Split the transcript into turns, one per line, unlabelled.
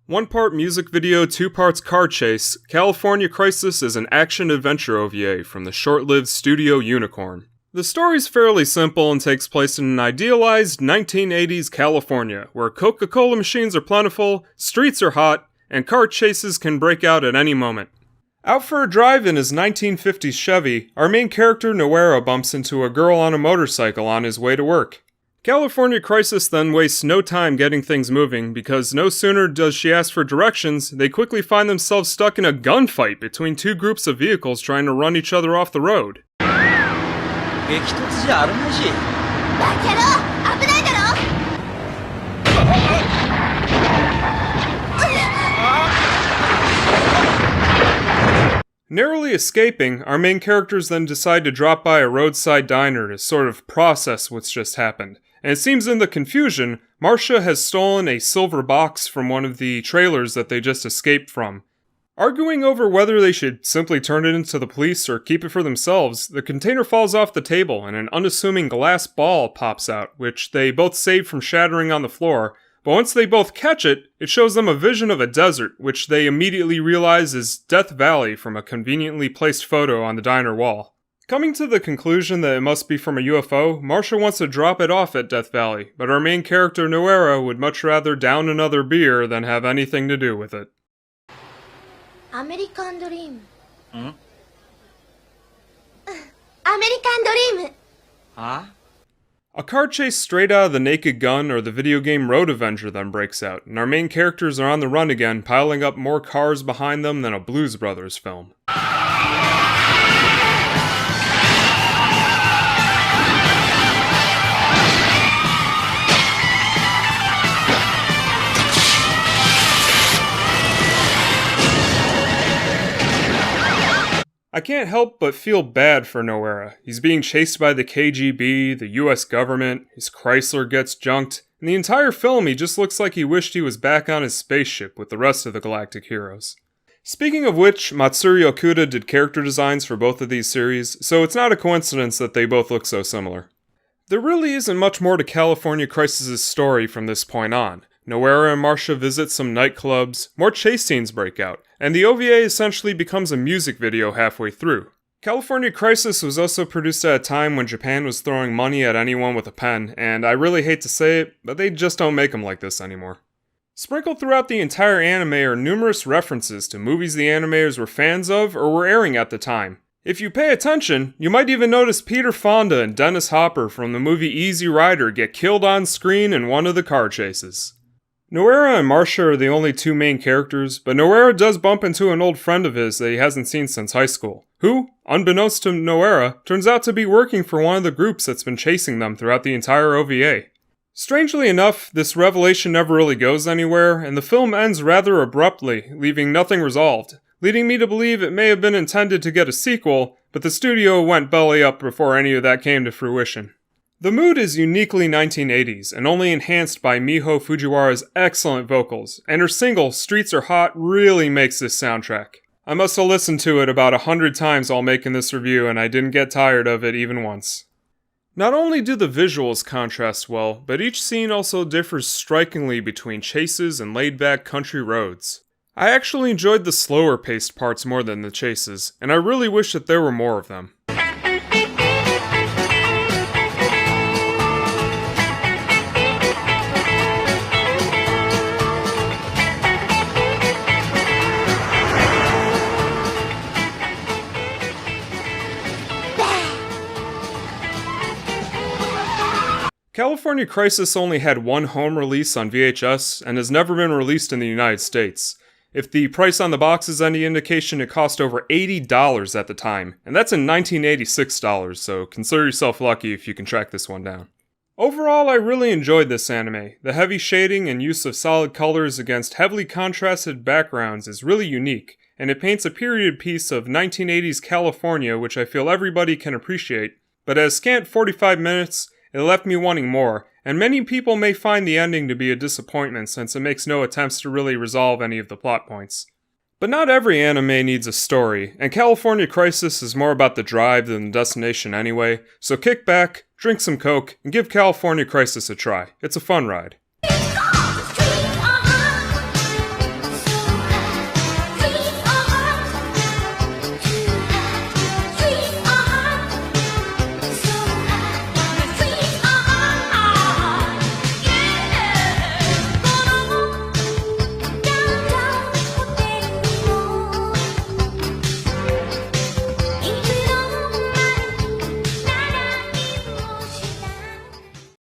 1 part music video, 2 parts car chase, California Crisis is an action-adventure OVA from the short-lived Studio Unicorn. The story's fairly simple and takes place in an idealized 1980s California, where Coca-Cola machines are plentiful, streets are hot, and car chases can break out at any moment. Out for a drive in his 1950s Chevy, our main character Noera bumps into a girl on a motorcycle on his way to work. California Crisis then wastes no time getting things moving, because no sooner does she ask for directions, they quickly find themselves stuck in a gunfight between 2 groups of vehicles trying to run each other off the road. Narrowly escaping, our main characters then decide to drop by a roadside diner to sort of process what's just happened. And it seems in the confusion, Marcia has stolen a silver box from one of the trailers that they just escaped from. Arguing over whether they should simply turn it into the police or keep it for themselves, the container falls off the table and an unassuming glass ball pops out, which they both save from shattering on the floor. But once they both catch it, it shows them a vision of a desert, which they immediately realize is Death Valley from a conveniently placed photo on the diner wall. Coming to the conclusion that it must be from a UFO, Marcia wants to drop it off at Death Valley, but our main character Noera would much rather down another beer than have anything to do with it.
American Dream. American Dream!
Huh?
A car chase straight out of The Naked Gun or the video game Road Avenger then breaks out, and our main characters are on the run again, piling up more cars behind them than a Blues Brothers film. I can't help but feel bad for Noera. He's being chased by the KGB, the US government, his Chrysler gets junked, and the entire film he just looks like he wished he was back on his spaceship with the rest of the galactic heroes. Speaking of which, Matsuri Okuda did character designs for both of these series, so it's not a coincidence that they both look so similar. There really isn't much more to California Crisis' story from this point on. Noera and Marcia visit some nightclubs, more chase scenes break out, and the OVA essentially becomes a music video halfway through. California Crisis was also produced at a time when Japan was throwing money at anyone with a pen, and I really hate to say it, but they just don't make them like this anymore. Sprinkled throughout the entire anime are numerous references to movies the animators were fans of or were airing at the time. If you pay attention, you might even notice Peter Fonda and Dennis Hopper from the movie Easy Rider get killed on screen in one of the car chases. Noera and Marcia are the only 2 main characters, but Noera does bump into an old friend of his that he hasn't seen since high school, who, unbeknownst to Noera, turns out to be working for one of the groups that's been chasing them throughout the entire OVA. Strangely enough, this revelation never really goes anywhere, and the film ends rather abruptly, leaving nothing resolved, leading me to believe it may have been intended to get a sequel, but the studio went belly up before any of that came to fruition. The mood is uniquely 1980s, and only enhanced by Miho Fujiwara's excellent vocals, and her single, Streets Are Hot, really makes this soundtrack. I must have listened to it about 100 times while making this review, and I didn't get tired of it even once. Not only do the visuals contrast well, but each scene also differs strikingly between chases and laid-back country roads. I actually enjoyed the slower-paced parts more than the chases, and I really wish that there were more of them. California Crisis only had 1 home release on VHS and has never been released in the United States. If the price on the box is any indication, it cost over $80 at the time, and that's in 1986 dollars, so consider yourself lucky if you can track this one down. Overall, I really enjoyed this anime. The heavy shading and use of solid colors against heavily contrasted backgrounds is really unique, and it paints a period piece of 1980s California which I feel everybody can appreciate, but at a scant 45 minutes, it left me wanting more, and many people may find the ending to be a disappointment since it makes no attempts to really resolve any of the plot points. But not every anime needs a story, and California Crisis is more about the drive than the destination anyway, so kick back, drink some Coke, and give California Crisis a try. It's a fun ride.